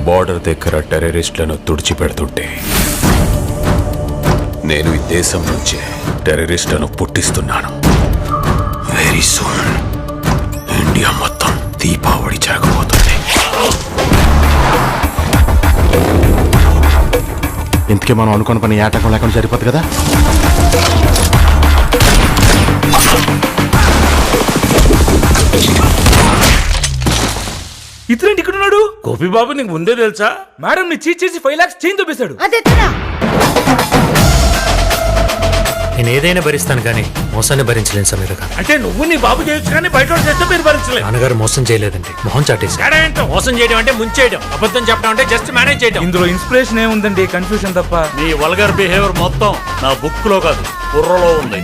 Border దగ్గర టెర్రరిస్టులను తుడిచిపెడుతుంటే నేను ఈ దేశం నుంచే టెర్రరిస్టులను పుట్టిస్తున్నాను. వెరీ సూన్ ఇండియా మొత్తం దీపావళి జరగబోతుంది. ఇంతకీ మనం అనుకున్న పని ఆటంకం లేకుండా సరిపోదు కదా. ఇతరేంటి ఇక్కడ ఉన్నాడు? గోపిబాబు నీకు ముందే తెలుసా? మేడం ని చీట్ చేసి 5 lakhs చేంజ్ చూపిస్తాడు. నేను ఏదైనా భరిస్తాను కానీ మోసాన్ని భరించలేను సమీర గారు. అంటే నువ్వు నీ బాబు చేయొచ్చు కానీ బయట చేస్తే మీరు భరించలేదు. నాన్నగారు మోసం చేయలేదండి, మొహం చాటేసి. మోసం చేయడం అంటే ముంచేయడం, అబద్ధం చెప్పడం అంటే జస్ట్ మేనేజ్ చేయడం. ఇందులో ఇన్స్పిరేషన్ ఏముందండి? కన్ఫ్యూజన్ తప్ప. నీ వల్గర్ బిహేవియర్ మొత్తం నా బుక్ లో కాదు బుర్రలో ఉంది.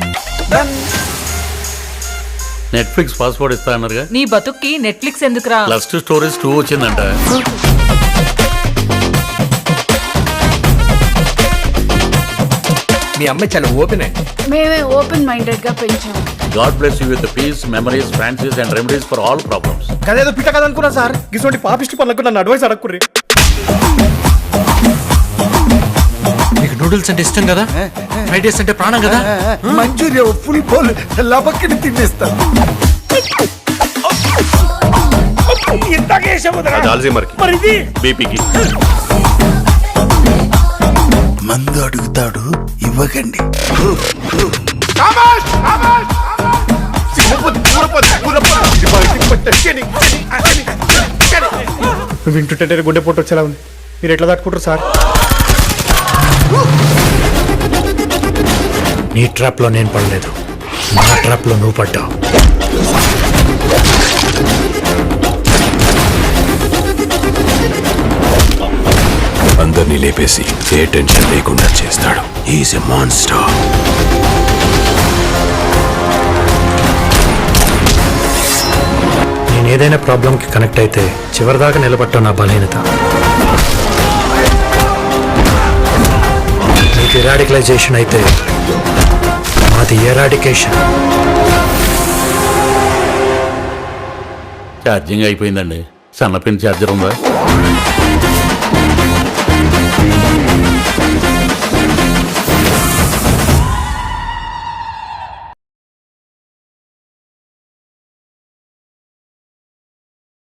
నెట్ఫ్లిక్స్ పాస్వర్డ్ ఇస్తా అన్నారుగా. నీ బతుక్కి నెట్ఫ్లిక్స్ ఎందుకురా? ప్లస్ 2 స్టోరీస్ 2 వచ్చిందంట. మీ అమ్మాయి చాలా ఓపెన్ అండి. మేమే ఓపెన్ మైండెడ్ గా పెంచాం. God bless you with peace, memories, fancies and remedies for all problems. కదేదో పిట్ట కదా అనుకున్నా సార్. ఇటువంటి పాపిష్టి పనులకు నన్ను అడ్వైస్ అడగకుర్రి. మీకు నూడిల్స్ అంటే ఇష్టం కదా, ఫ్రైడ్ రైస్ అంటే ప్రాణం కదా. మంచూరియా ఫుల్ బౌల్ లబక్కని తినేస్తా. బీపీకి మందు అడుగుతాడు, ఇవ్వకండి. వింటుంటే గుండె పొట్టు వచ్చేలా ఉంది. మీరు ఎట్లా తట్టుకుంటారు సార్? నీ ట్రాప్ లో నేను పడలేదు, నా ట్రాప్ లో నువ్వు పడ్డావు. అందరినీ లేపేసి ఏ టెన్షన్ లేకుండా చేస్తాడు. Is a monster. నేను ఏదైనా ప్రాబ్లంకి కనెక్ట్ అయితే చివరిదాకా నిలబట్టడం నా బలహీనత. నీకు ఇరాడికలైజేషన్ అయితే మాది ఎరాడికేషన్. ఛార్జింగ్ అయిపోయిందండి. సన్నపిన్ ఛార్జర్ ఉందా?